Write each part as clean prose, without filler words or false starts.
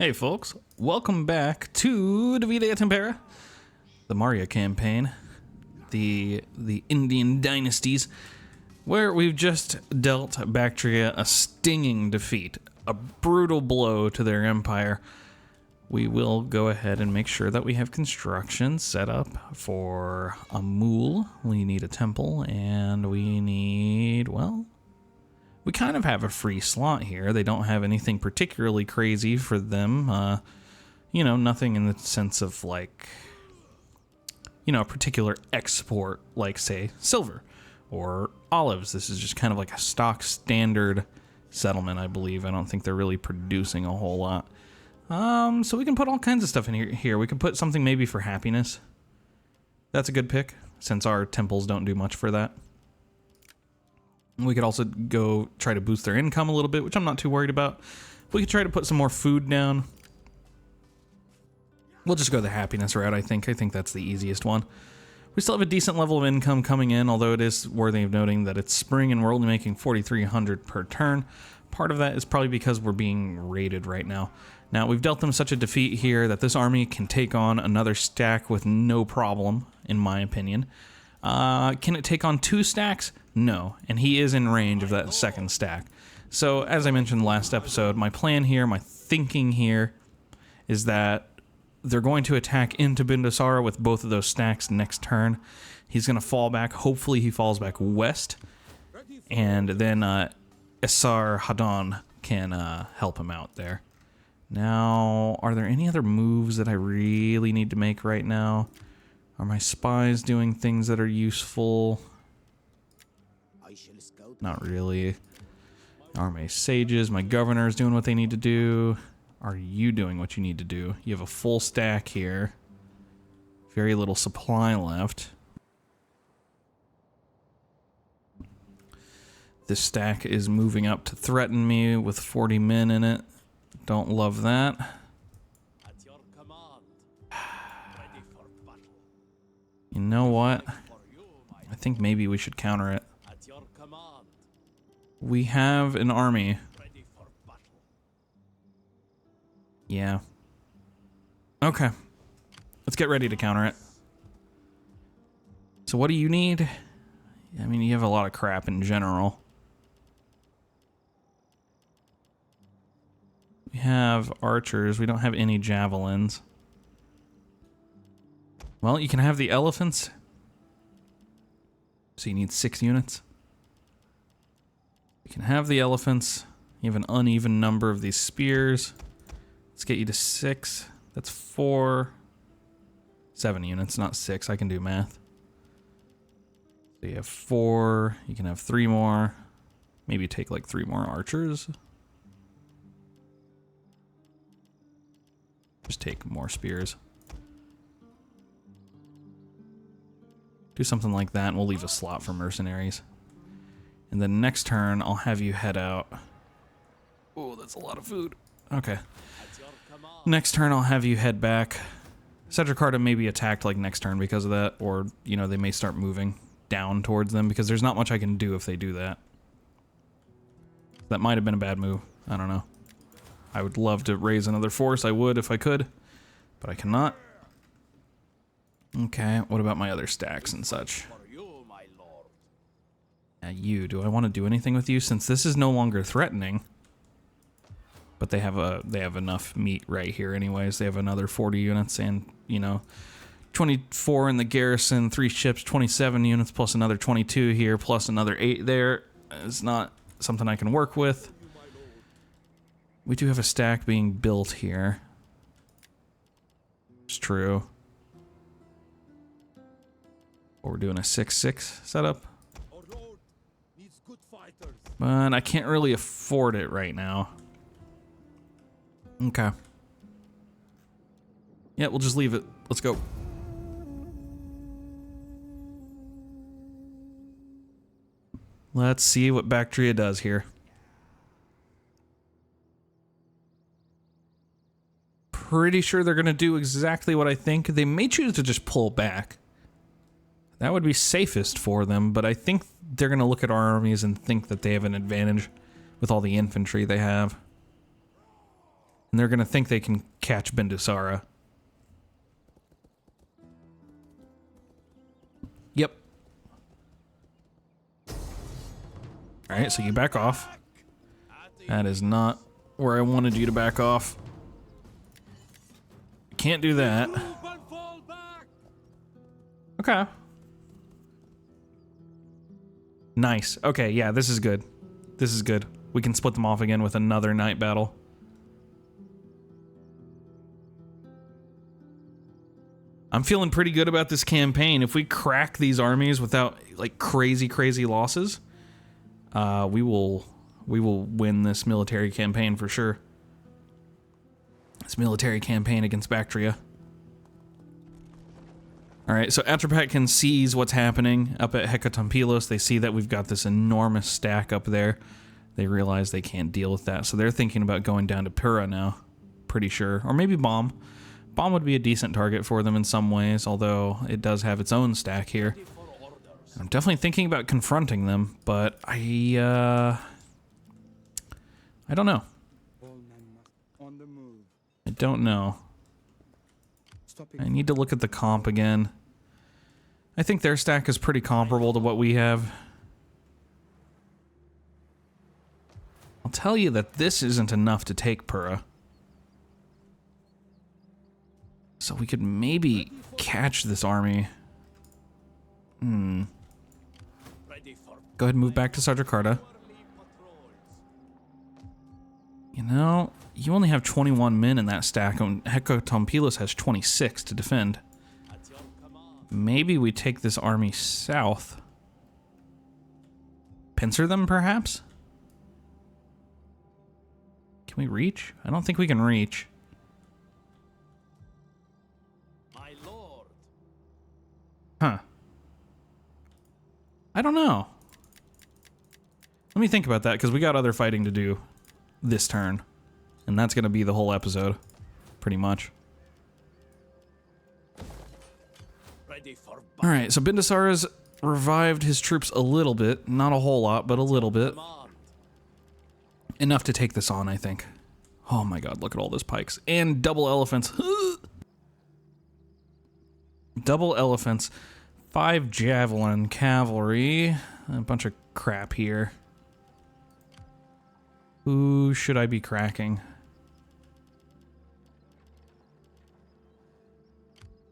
Hey folks, welcome back to Divide et Impera, the Maurya campaign, the Indian dynasties, where we've just dealt Bactria a stinging defeat, a brutal blow to their empire. We will go ahead and make sure that we have construction set up for a mule. We need a temple, and we need, well, we kind of have a free slot here. They don't have anything particularly crazy for them. You know, nothing in the sense of like, you know, a particular export, like say silver or olives. This is just kind of like a stock standard settlement, I believe. I don't think they're really producing a whole lot. So we can put all kinds of stuff in here. We can put something maybe for happiness. That's a good pick, since our temples don't do much for that. We could also go try to boost their income a little bit, which I'm not too worried about. We could try to put some more food down. We'll just go the happiness route, I think. I think that's the easiest one. We still have a decent level of income coming in, although it is worthy of noting that it's spring and we're only making 4,300 per turn. Part of that is probably because we're being raided right now. Now, we've dealt them such a defeat here that this army can take on another stack with no problem, in my opinion. Can it take on 2 stacks? No, and he is in range of that second stack. So, as I mentioned last episode, my plan here, my thinking here, is that they're going to attack into Bindusara with both of those stacks next turn. He's going to fall back. Hopefully he falls back west. And then Esar Hadan can help him out there. Now, are there any other moves that I really need to make right now? Are my spies doing things that are useful? Not really. Are my sages, my governors doing what they need to do? Are you doing what you need to do? You have a full stack here. Very little supply left. This stack is moving up to threaten me with 40 men in it. Don't love that. You know what? I think maybe we should counter it. We have an army. Yeah. Okay. Let's get ready to counter it. So what do you need? I mean, you have a lot of crap in general. We have archers. We don't have any javelins. Well, you can have the elephants. So you need 6 units. You can have the elephants. You have an uneven number of these spears. Let's get you to 6. That's 7 units, not 6. I can do math. So you have 4. You can have 3 more. Maybe take like 3 more archers. Just take more spears. Do something like that, and we'll leave a slot for mercenaries. And then next turn, I'll have you head out. Oh, that's a lot of food. Okay. Next turn, I'll have you head back. Sedrakarta may be attacked like next turn because of that, or, you know, they may start moving down towards them because there's not much I can do if they do that. That might have been a bad move. I don't know. I would love to raise another force. I would if I could, but I cannot. Okay, what about my other stacks and such? Do I want to do anything with you since this is no longer threatening? But they have enough meat right here anyways. They have another 40 units and, you know, 24 in the garrison, 3 ships, 27 units plus another 22 here plus another 8 there. It's not something I can work with. We do have a stack being built here. It's true. But we're doing a 6-6 setup. But I can't really afford it right now. Okay. Yeah, we'll just leave it. Let's go. Let's see what Bactria does here. Pretty sure they're going to do exactly what I think. They may choose to just pull back. That would be safest for them, but I think they're going to look at our armies and think that they have an advantage with all the infantry they have. And they're going to think they can catch Bindusara. Yep. Alright, so you back off. That is not where I wanted you to back off. Can't do that. Okay. Nice. Okay, yeah, this is good. This is good. We can split them off again with another night battle. I'm feeling pretty good about this campaign. If we crack these armies without like crazy losses, we will win this military campaign for sure. This military campaign against Bactria. All right, so Atropatkan sees what's happening up at Hecatompilos. They see that we've got this enormous stack up there. They realize they can't deal with that, so they're thinking about going down to Pura now. Pretty sure, or maybe Bomb. Bomb would be a decent target for them in some ways, although it does have its own stack here. I'm definitely thinking about confronting them, but I don't know. I don't know. I need to look at the comp again. I think their stack is pretty comparable to what we have. I'll tell you that this isn't enough to take Pura. So we could maybe catch this army. Go ahead and move back to Sajarkarta. You know, you only have 21 men in that stack, and Hecatompilos has 26 to defend. Maybe we take this army south. Pincer them, perhaps? Can we reach? I don't think we can reach. Huh. I don't know. Let me think about that, because we got other fighting to do this turn. And that's going to be the whole episode, pretty much. Alright, so Bindusara's revived his troops a little bit. Not a whole lot, but a little bit. Enough to take this on, I think. Oh my god, look at all those pikes. And double elephants. Double elephants. 5 javelin cavalry. A bunch of crap here. Who should I be cracking?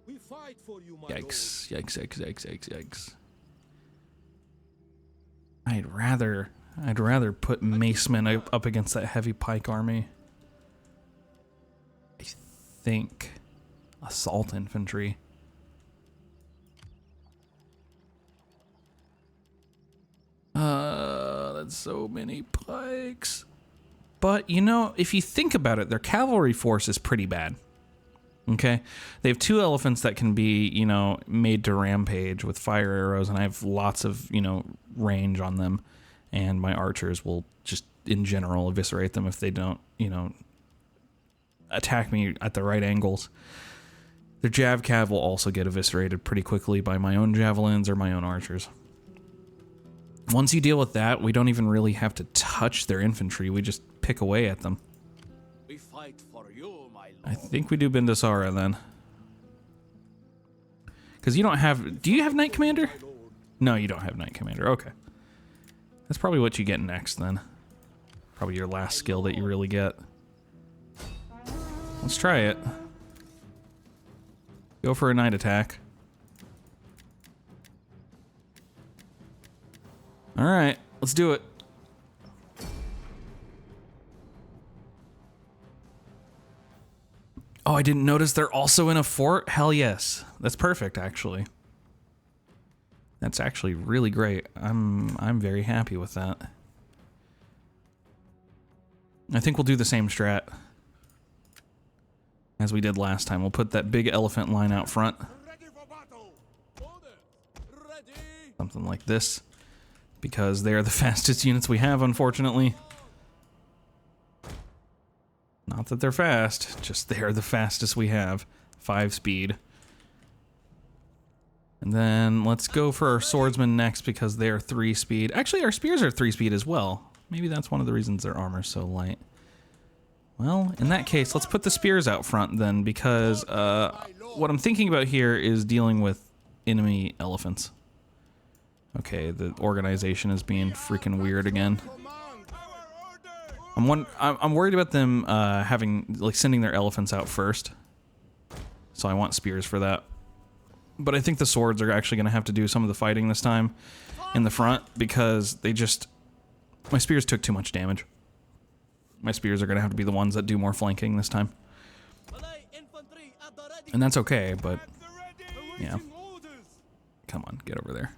We fight for you, my yikes, yikes, yikes, yikes, yikes, yikes. I'd rather put macemen up against that heavy pike army. I think assault infantry. That's so many pikes. But, you know, if you think about it, their cavalry force is pretty bad. Okay? They have 2 elephants that can be, you know, made to rampage with fire arrows, and I have lots of, you know, range on them. And my archers will just, in general, eviscerate them if they don't, you know, attack me at the right angles. Their jav cav will also get eviscerated pretty quickly by my own javelins or my own archers. Once you deal with that, we don't even really have to touch their infantry. We just pick away at them. We fight for you, my lord. I think we do Bindusara then. Because you don't have... Do you have Knight Commander? No, you don't have Knight Commander. Okay. That's probably what you get next then. Probably your last skill that you really get. Let's try it. Go for a night attack. Alright, let's do it. Oh, I didn't notice they're also in a fort? Hell yes. That's perfect, actually. That's actually really great. I'm very happy with that. I think we'll do the same strat as we did last time. We'll put that big elephant line out front. Something like this. Because they are the fastest units we have, unfortunately. Not that they're fast, just they are the fastest we have. 5 speed. And then let's go for our swordsmen next because they are 3 speed. Actually, our spears are 3 speed as well. Maybe that's one of the reasons their armor's so light. Well, in that case, let's put the spears out front then, because what I'm thinking about here is dealing with enemy elephants. Okay, the organization is being freaking weird again. I'm worried about them sending their elephants out first. So I want spears for that. But I think the swords are actually going to have to do some of the fighting this time in the front, because my spears took too much damage. My spears are going to have to be the ones that do more flanking this time. And that's okay, but yeah. Come on, get over there.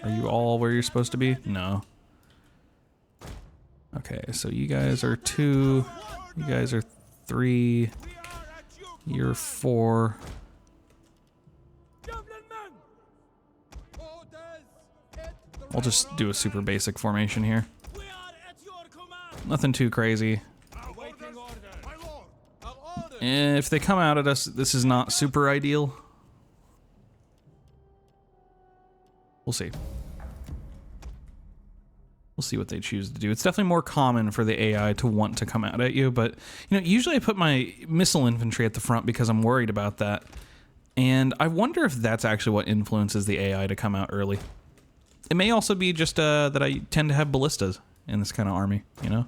Are you all where you're supposed to be? No. Okay, so you guys are 2, you guys are 3, you're 4. I'll just do a super basic formation here. Nothing too crazy. If they come out at us, this is not super ideal. We'll see. We'll see what they choose to do. It's definitely more common for the AI to want to come out at you, but you know, usually I put my missile infantry at the front because I'm worried about that. And I wonder if that's actually what influences the AI to come out early. It may also be just that I tend to have ballistas in this kind of army, you know?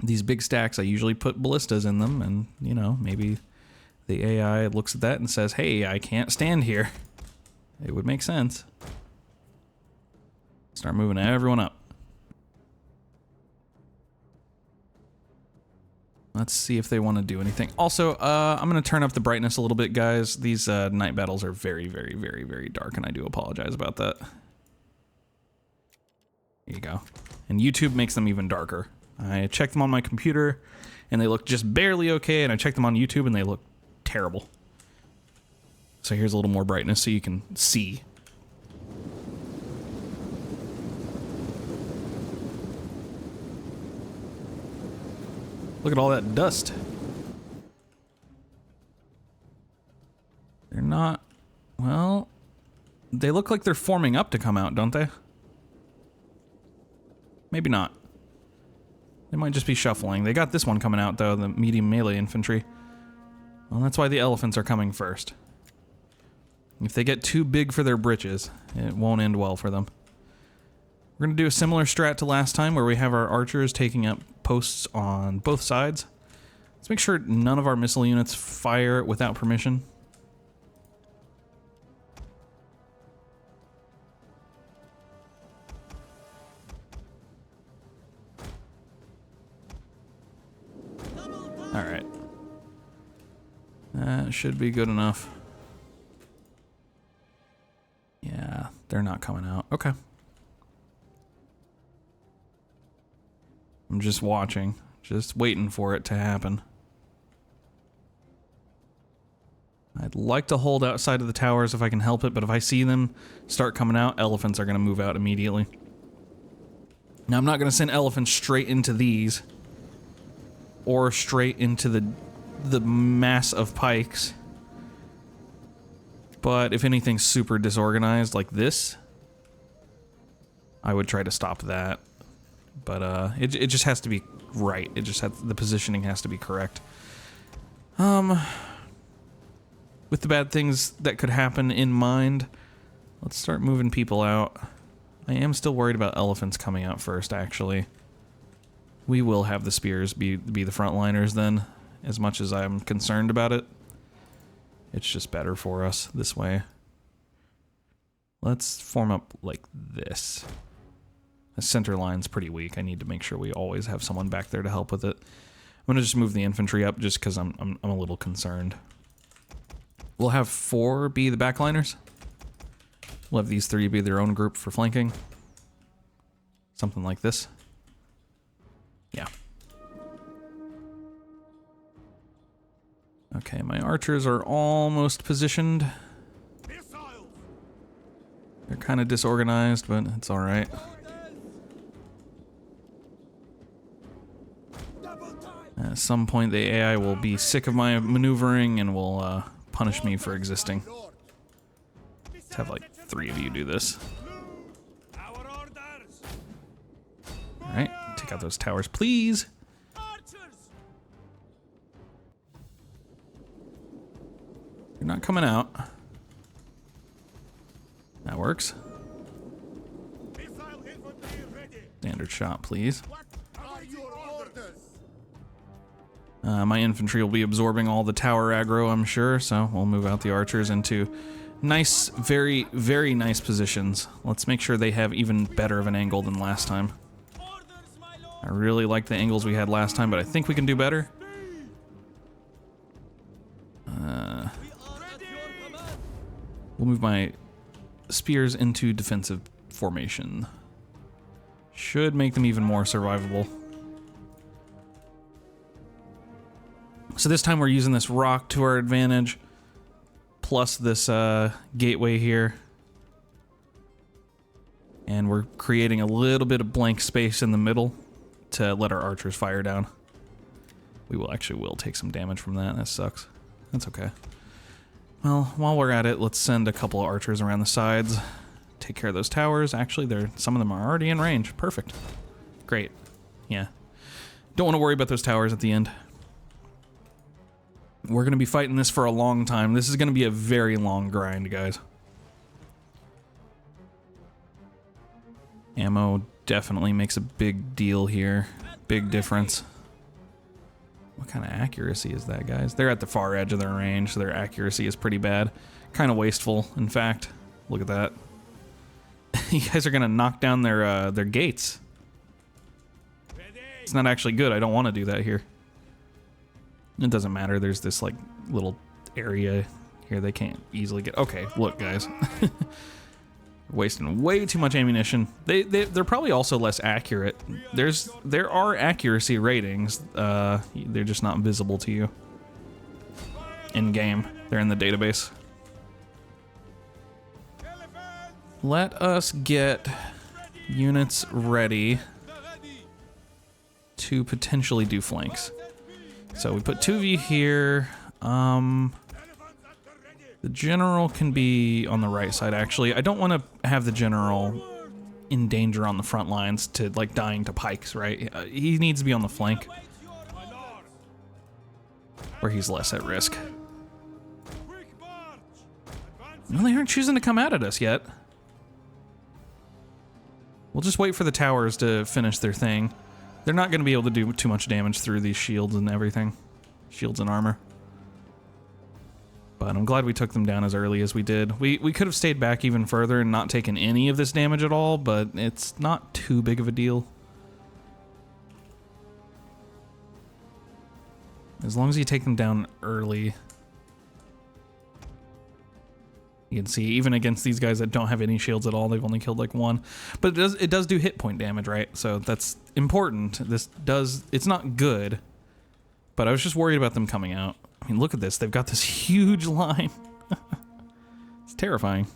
These big stacks, I usually put ballistas in them, and, you know, maybe the AI looks at that and says, hey, I can't stand here. It would make sense. Start moving everyone up. Let's see if they want to do anything. Also, I'm going to turn up the brightness a little bit, guys. These night battles are very, very, very, very dark, and I do apologize about that. There you go. And YouTube makes them even darker. I checked them on my computer, and they look just barely okay, and I checked them on YouTube, and they look terrible. So here's a little more brightness so you can see. Look at all that dust. They're not... Well... They look like they're forming up to come out, don't they? Maybe not. They might just be shuffling. They got this one coming out, though, the medium melee infantry. Well, that's why the elephants are coming first. If they get too big for their britches, it won't end well for them. We're going to do a similar strat to last time, where we have our archers taking up posts on both sides. Let's make sure none of our missile units fire without permission. Alright. That should be good enough. Yeah, they're not coming out. Okay. I'm just watching, just waiting for it to happen. I'd like to hold outside of the towers if I can help it, but if I see them start coming out, elephants are going to move out immediately. Now, I'm not going to send elephants straight into these, or straight into the mass of pikes. But if anything's super disorganized like this, I would try to stop that. But it just has to be right. It just has, the positioning has to be correct. With the bad things that could happen in mind, let's start moving people out. I am still worried about elephants coming out first, actually. We will have the spears be the frontliners then, as much as I'm concerned about it. It's just better for us this way. Let's form up like this. The center line's pretty weak. I need to make sure we always have someone back there to help with it. I'm gonna just move the infantry up just because I'm a little concerned. We'll have 4 be the backliners. We'll have these 3 be their own group for flanking. Something like this. Yeah. Okay, my archers are almost positioned. They're kind of disorganized, but it's alright. At some point, the AI will be sick of my maneuvering and will punish me for existing. Let's have like 3 of you do this. Alright, take out those towers, please. You're not coming out. That works. Standard shot, please. My infantry will be absorbing all the tower aggro, I'm sure, so we'll move out the archers into nice, very, very nice positions. Let's make sure they have even better of an angle than last time. I really like the angles we had last time, but I think we can do better. We'll move my spears into defensive formation. Should make them even more survivable. So this time we're using this rock to our advantage, plus this gateway here. And we're creating a little bit of blank space in the middle to let our archers fire down. We will take some damage from that. That sucks. That's okay. Well, while we're at it, let's send a couple of archers around the sides. Take care of those towers. Actually, some of them are already in range. Perfect. Great. Yeah. Don't want to worry about those towers at the end. We're going to be fighting this for a long time. This is going to be a very long grind, guys. Ammo definitely makes a big deal here. Big difference. What kind of accuracy is that, guys? They're at the far edge of their range, so their accuracy is pretty bad. Kind of wasteful, in fact. Look at that. You guys are going to knock down their gates. It's not actually good. I don't want to do that here. It doesn't matter. There's this, like, little area here they can't easily get. Okay, look, guys. Wasting way too much ammunition. They're probably also less accurate. There are accuracy ratings. They're just not visible to you in game. They're in the database. Let us get units ready to potentially do flanks. So we put 2V here. The general can be on the right side, actually. I don't want to have the general in danger on the front lines to, like, dying to pikes, right? He needs to be on the flank, where he's less at risk. No, they aren't choosing to come out at us yet. We'll just wait for the towers to finish their thing. They're not going to be able to do too much damage through these shields and everything. Shields and armor. But I'm glad we took them down as early as we did. We could have stayed back even further and not taken any of this damage at all, but it's not too big of a deal. As long as you take them down early. You can see, even against these guys that don't have any shields at all, they've only killed like one. But it does do hit point damage, right? So that's important. It's not good, but I was just worried about them coming out. I mean, look at this. They've got this huge line. It's terrifying.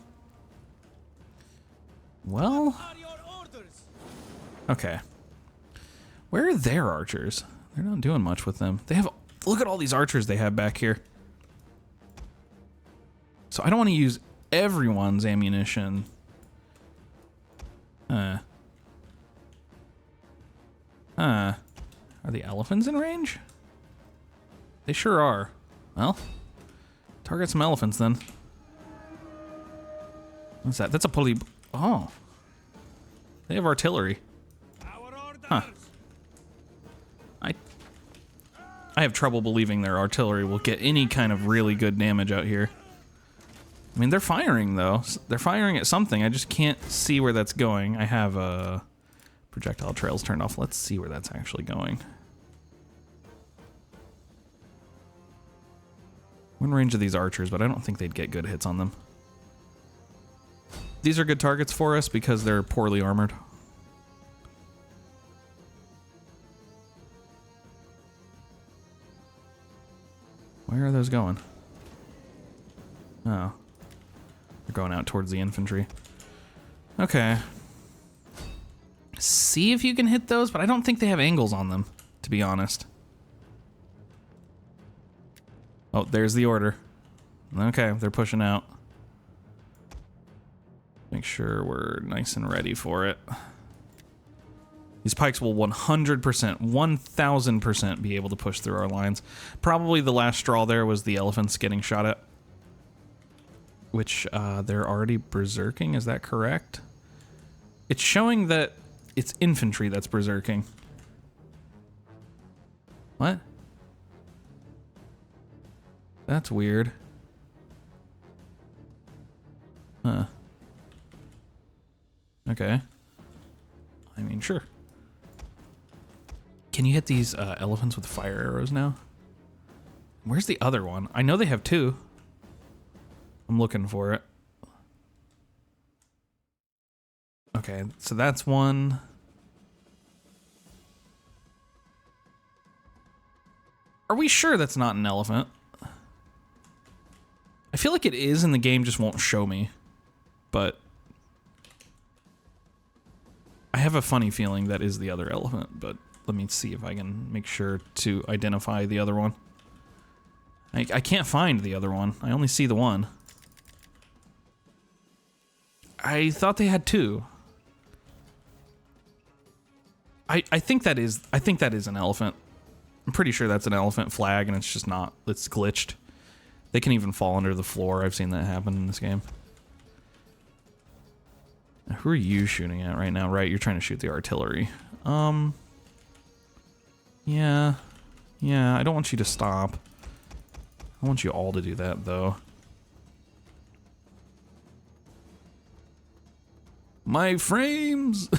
Well, okay. Where are their archers? They're not doing much with them. Look at all these archers they have back here. So I don't want to use everyone's ammunition. Are the elephants in range? They sure are. Well, target some elephants then. What's that? That's a pulley. Oh. They have artillery. Huh. I have trouble believing their artillery will get any kind of really good damage out here. I mean, they're firing, though. They're firing at something. I just can't see where that's going. I have projectile trails turned off. Let's see where that's actually going. We're in range of these archers, but I don't think they'd get good hits on them. These are good targets for us because they're poorly armored. Where are those going? Oh. They're going out towards the infantry. Okay. See if you can hit those, but I don't think they have angles on them, to be honest. Oh, there's the order. Okay, they're pushing out. Make sure we're nice and ready for it. These pikes will 100%, 1000% be able to push through our lines. Probably the last straw there was the elephants getting shot at. which they're already berserking. Is that correct? It's showing that it's infantry that's berserking. What? That's weird. Huh. Okay. I mean, sure. Can you hit these elephants with fire arrows now? Where's the other one? I know they have two. I'm looking for it. Okay, so that's one. Are we sure that's not an elephant? I feel like it is and the game just won't show me. But I have a funny feeling that is the other elephant, but let me see if I can make sure to identify the other one. I can't find the other one. I only see the one. I thought they had two. I think that is an elephant. I'm pretty sure that's an elephant flag and it's just not. It's glitched. They can even fall under the floor. I've seen that happen in this game. Now, who are you shooting at right now? Right, you're trying to shoot the artillery. Yeah, I don't want you to stop. I want you all to do that, though. My frames!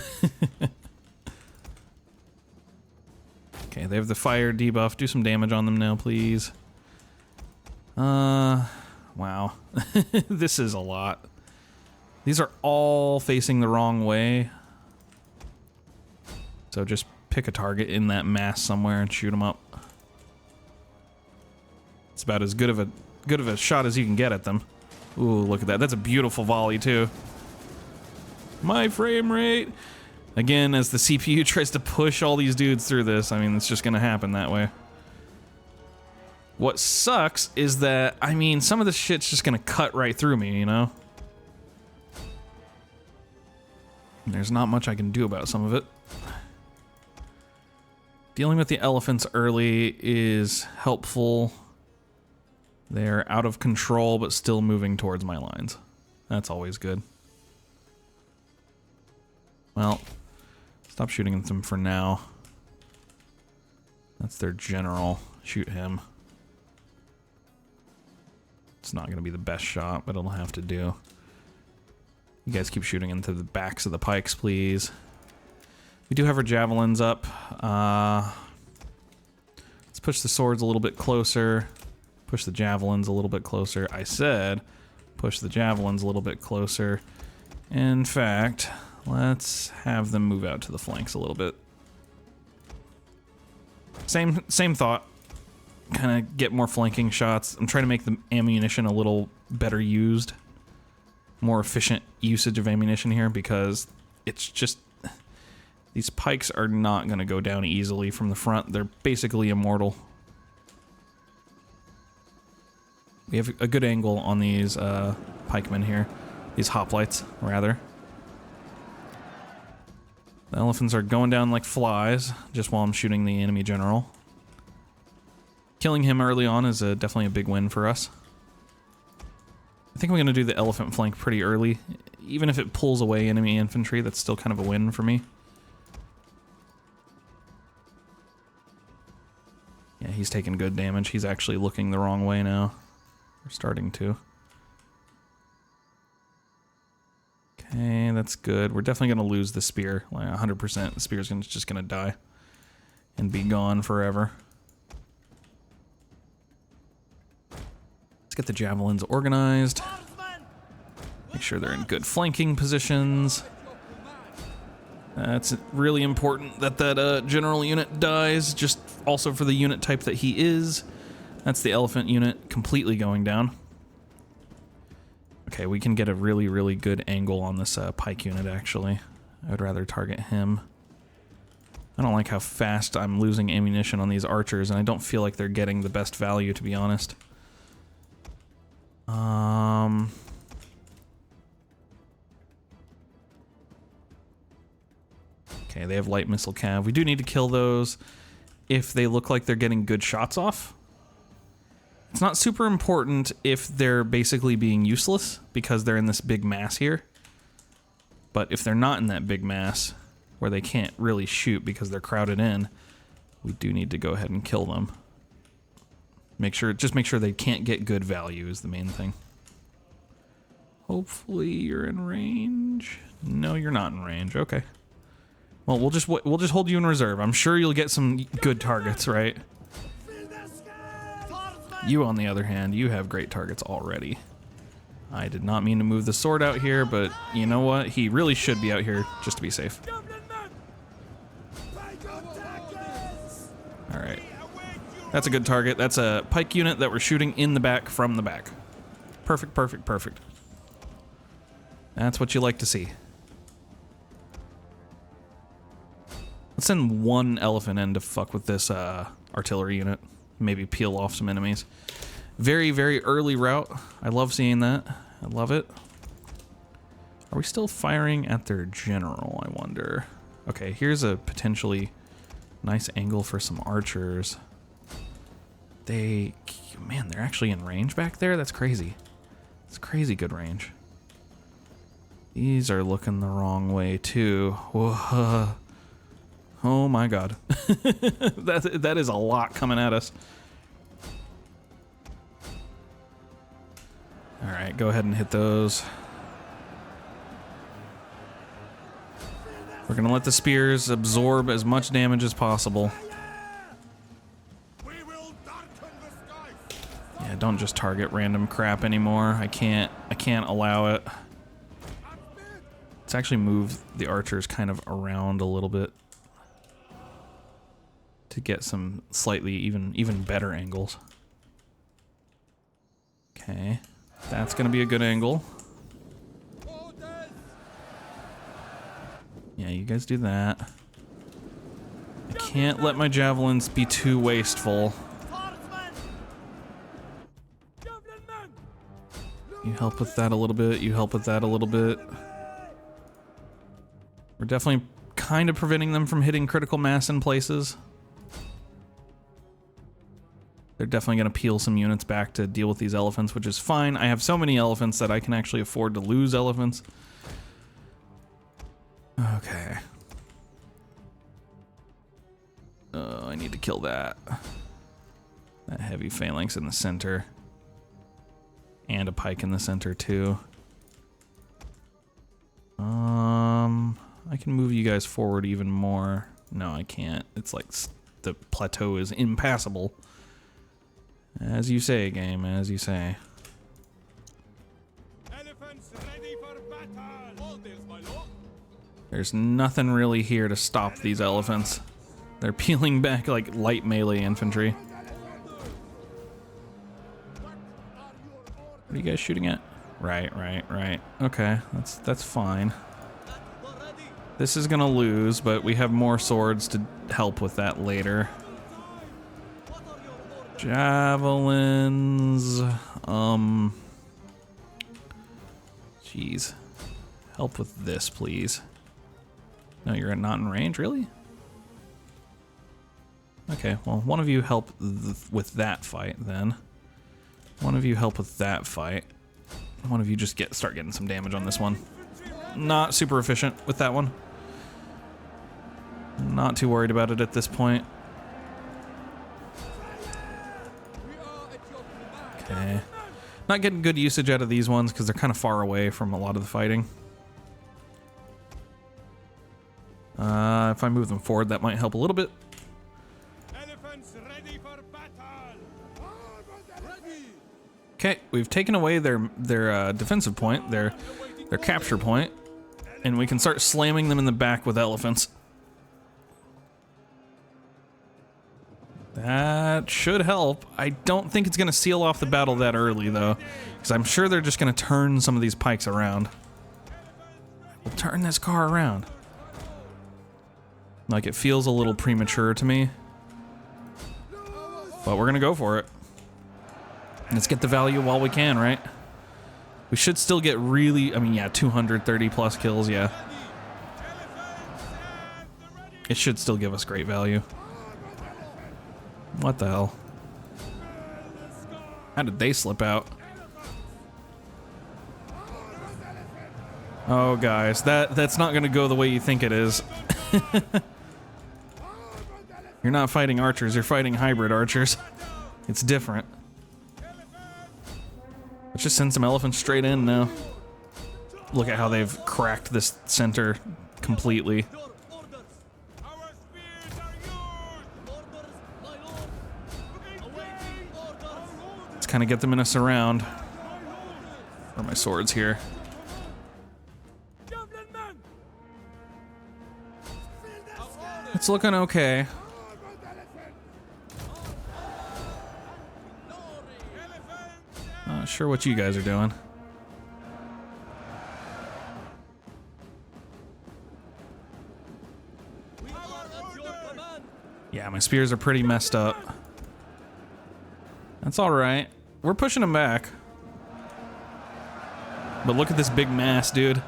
Okay, they have the fire debuff. Do some damage on them now, please. Wow. This is a lot. These are all facing the wrong way. So just pick a target in that mass somewhere and shoot them up. It's about as good of a shot as you can get at them. Ooh, look at that. That's a beautiful volley too. My frame rate. Again, as the CPU tries to push all these dudes through this, I mean, it's just gonna happen that way. What sucks is that, I mean, some of this shit's just gonna cut right through me, you know? There's not much I can do about some of it. Dealing with the elephants early is helpful. They're out of control, but still moving towards my lines. That's always good. Well, stop shooting at them for now. That's their general. Shoot him. It's not going to be the best shot, but it'll have to do. You guys keep shooting into the backs of the pikes, please. We do have our javelins up. Let's push the swords a little bit closer. Push the javelins a little bit closer. I said push the javelins a little bit closer. In fact, let's have them move out to the flanks a little bit. Same thought. Kind of get more flanking shots. I'm trying to make the ammunition a little better used. More efficient usage of ammunition here because it's just... These pikes are not going to go down easily from the front. They're basically immortal. We have a good angle on these pikemen here. These hoplites, rather. The elephants are going down like flies, just while I'm shooting the enemy general. Killing him early on is definitely a big win for us. I think I'm going to do the elephant flank pretty early. Even if it pulls away enemy infantry, that's still kind of a win for me. Yeah, he's taking good damage. He's actually looking the wrong way now. We're starting to. Okay, that's good. We're definitely going to lose the spear. Like 100%. The spear's just going to die. And be gone forever. Let's get the javelins organized. Make sure they're in good flanking positions. It's really important that that general unit dies, just also for the unit type that he is. That's the elephant unit completely going down. Okay, we can get a really, really good angle on this pike unit, actually. I would rather target him. I don't like how fast I'm losing ammunition on these archers, and I don't feel like they're getting the best value, to be honest. Okay, they have light missile cav. We do need to kill those if they look like they're getting good shots off. It's not super important if they're basically being useless because they're in this big mass here. But if they're not in that big mass where they can't really shoot because they're crowded in, we do need to go ahead and kill them. Just make sure they can't get good value is the main thing. Hopefully you're in range. No, you're not in range. Okay. Well, we'll just hold you in reserve. I'm sure you'll get some good targets, right? You, on the other hand, you have great targets already. I did not mean to move the sword out here, but you know what? He really should be out here just to be safe. Alright. That's a good target. That's a pike unit that we're shooting in the back from the back. Perfect, perfect, perfect. That's what you like to see. Let's send one elephant in to fuck with this artillery unit. Maybe peel off some enemies. Very, very early route. I love seeing that. I love it. Are we still firing at their general, I wonder? Okay, here's a potentially nice angle for some archers. Man, they're actually in range back there? That's crazy. It's crazy good range. These are looking the wrong way, too. Whoa. Oh my god. That is a lot coming at us. Alright, go ahead and hit those. We're gonna let the spears absorb as much damage as possible. Yeah, don't just target random crap anymore. I can't allow it. Let's actually move the archers kind of around a little bit to get some slightly even better angles. Okay, that's gonna be a good angle. Yeah, you guys do that. I can't let my javelins be too wasteful. You help with that a little bit, you help with that a little bit. We're definitely kind of preventing them from hitting critical mass in places. They're definitely going to peel some units back to deal with these elephants, which is fine. I have so many elephants that I can actually afford to lose elephants. Okay. Oh, I need to kill that. That heavy phalanx in the center. And a pike in the center, too. I can move you guys forward even more. No, I can't. It's like the plateau is impassable. As you say, game, as you say. Elephants ready for battle. Orders, my lord. There's nothing really here to stop these elephants. They're peeling back like light melee infantry. What are you guys shooting at? Right. Okay, that's fine. This is gonna lose, but we have more swords to help with that later. Javelins. Jeez. Help with this, please. No, you're not in range, really? Okay, well, one of you help with that fight, then. One of you help with that fight. One of you just start getting some damage on this one. Not super efficient with that one. Not too worried about it at this point. Okay. Not getting good usage out of these ones because they're kind of far away from a lot of the fighting. If I move them forward, that might help a little bit. Elephants ready for battle. Okay, we've taken away their defensive point, their capture point, and we can start slamming them in the back with elephants. That should help. I don't think it's going to seal off the battle that early, though, because I'm sure they're just going to turn some of these pikes around. We'll turn this car around. Like, it feels a little premature to me, but we're going to go for it. Let's get the value while we can, right? We should still get really, I mean, yeah, 230 plus kills, yeah. It should still give us great value. What the hell? How did they slip out? Oh, guys, that's not gonna go the way you think it is. You're not fighting archers, you're fighting hybrid archers. It's different. Let's just send some elephants straight in now. Look at how they've cracked this center completely. Let's kind of get them in a surround. Where are my swords here? It's looking okay. Not sure what you guys are doing. Yeah, my spears are pretty messed up. That's alright. We're pushing them back. But look at this big mass, dude.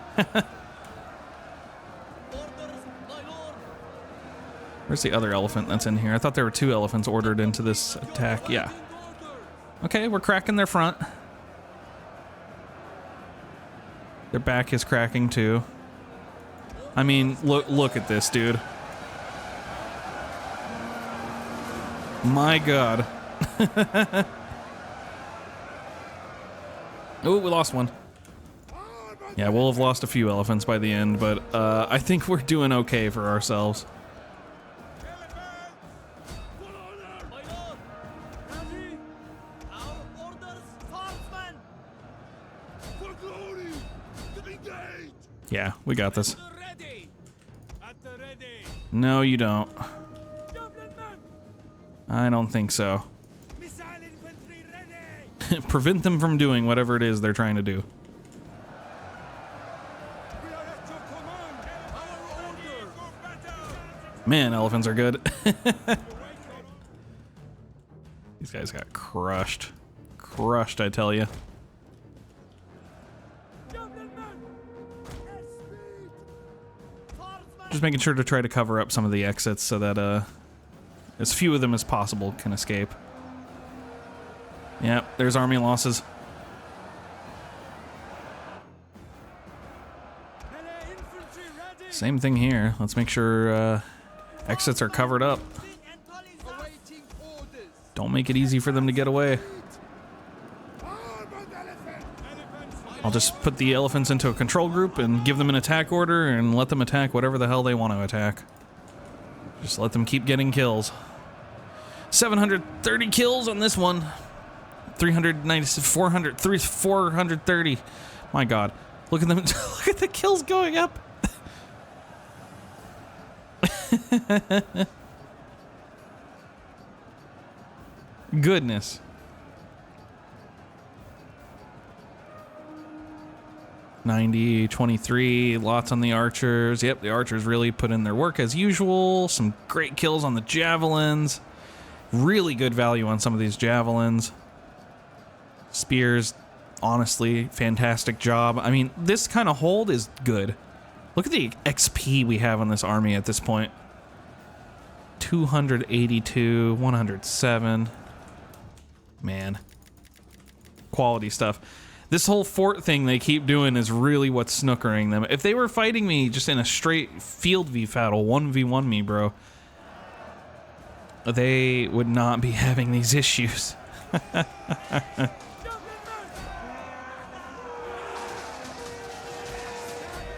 Where's the other elephant that's in here? I thought there were 2 elephants ordered into this attack. Yeah. Okay, we're cracking their front. Their back is cracking too. I mean, look at this, dude. My God. Oh, we lost one. Yeah, we'll have lost a few elephants by the end, but I think we're doing okay for ourselves. Yeah, we got this. No, you don't. I don't think so. Prevent them from doing whatever it is they're trying to do. Man, elephants are good. These guys got crushed. Crushed, I tell you. Just making sure to try to cover up some of the exits so that as few of them as possible can escape. Yep, there's army losses. Same thing here. Let's make sure exits are covered up. Don't make it easy for them to get away. I'll just put the elephants into a control group and give them an attack order and let them attack whatever the hell they want to attack. Just let them keep getting kills. 730 kills on this one. 430. My God. Look at them. Look at the kills going up. Goodness. $90, $23, lots on the archers. Yep, the archers really put in their work as usual. Some great kills on the javelins. Really good value on some of these javelins. Spears, honestly, fantastic job. I mean, this kind of hold is good. Look at the XP we have on this army at this point. 282, 107. Man. Quality stuff. This whole fort thing they keep doing is really what's snookering them. If they were fighting me just in a straight field v battle, 1v1 me, bro, they would not be having these issues.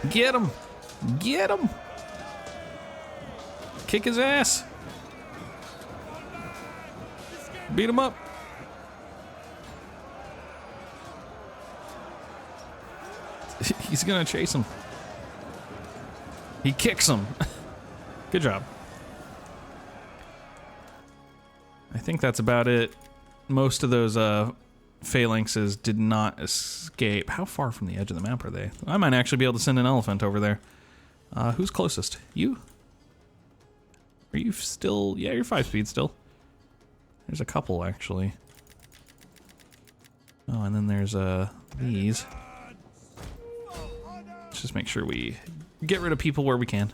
Get him! Get him! Kick his ass! Beat him up! He's gonna chase him. He kicks him. Good job. I think that's about it. Most of those phalanxes did not escape. How far from the edge of the map are they? I might actually be able to send an elephant over there. Who's closest? You? Are you still? Yeah, you're 5 speed still. There's a couple actually. Oh, and then there's these. Let's just make sure we get rid of people where we can.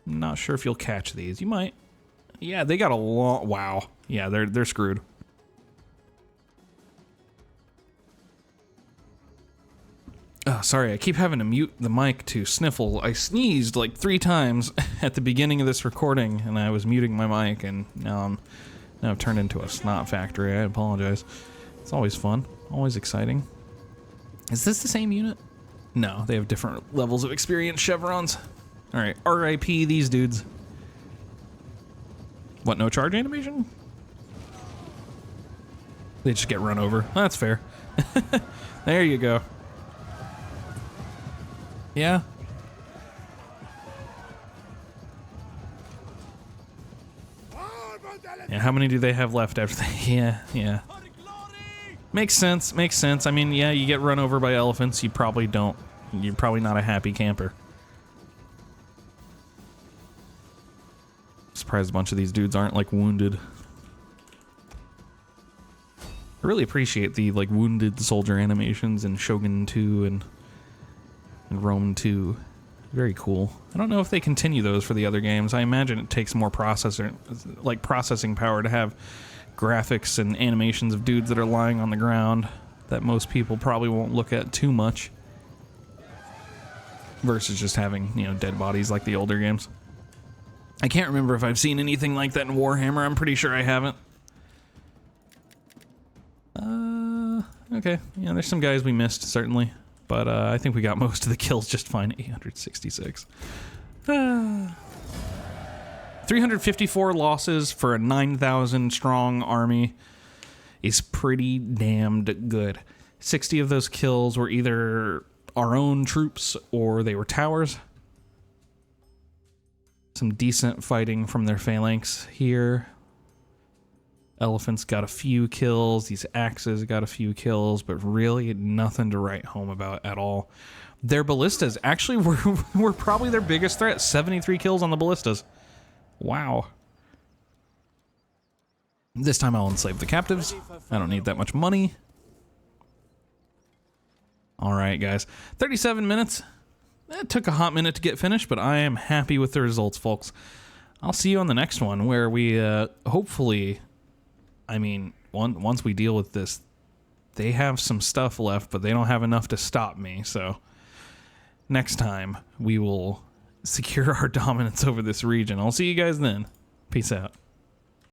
Not sure if you'll catch these. You might. Yeah, they got a long. Wow. Yeah, they're screwed. Oh, sorry, I keep having to mute the mic to sniffle. I sneezed like 3 times at the beginning of this recording, and I was muting my mic, and now I've turned into a snot factory. I apologize. It's always fun, always exciting. Is this the same unit? No, they have different levels of experience chevrons. All right, RIP these dudes. What, no charge animation? They just get run over. That's fair. There you go. Yeah. Yeah, how many do they have left after that? Yeah. Makes sense, makes sense. I mean, yeah, you get run over by elephants, you're probably not a happy camper. Surprised a bunch of these dudes aren't, like, wounded. I really appreciate the, like, wounded soldier animations in Shogun 2 and Rome 2. Very cool. I don't know if they continue those for the other games. I imagine it takes more processing power to have graphics and animations of dudes that are lying on the ground that most people probably won't look at too much versus just having, you know, dead bodies like the older games. I can't remember if I've seen anything like that in Warhammer. I'm pretty sure I haven't. Okay. Yeah, there's some guys we missed, certainly. But I think we got most of the kills just fine. 866. 354 losses for a 9,000 strong army is pretty damned good. 60 of those kills were either our own troops or they were towers. Some decent fighting from their phalanx here. Elephants got a few kills. These axes got a few kills, but really nothing to write home about at all. Their ballistas actually were probably their biggest threat. 73 kills on the ballistas. Wow. This time I'll enslave the captives. I don't need that much money. All right, guys. 37 minutes. It took a hot minute to get finished, but I am happy with the results, folks. I'll see you on the next one where we hopefully... I mean, once we deal with this, they have some stuff left, but they don't have enough to stop me. So next time, we will secure our dominance over this region. I'll see you guys then. Peace out.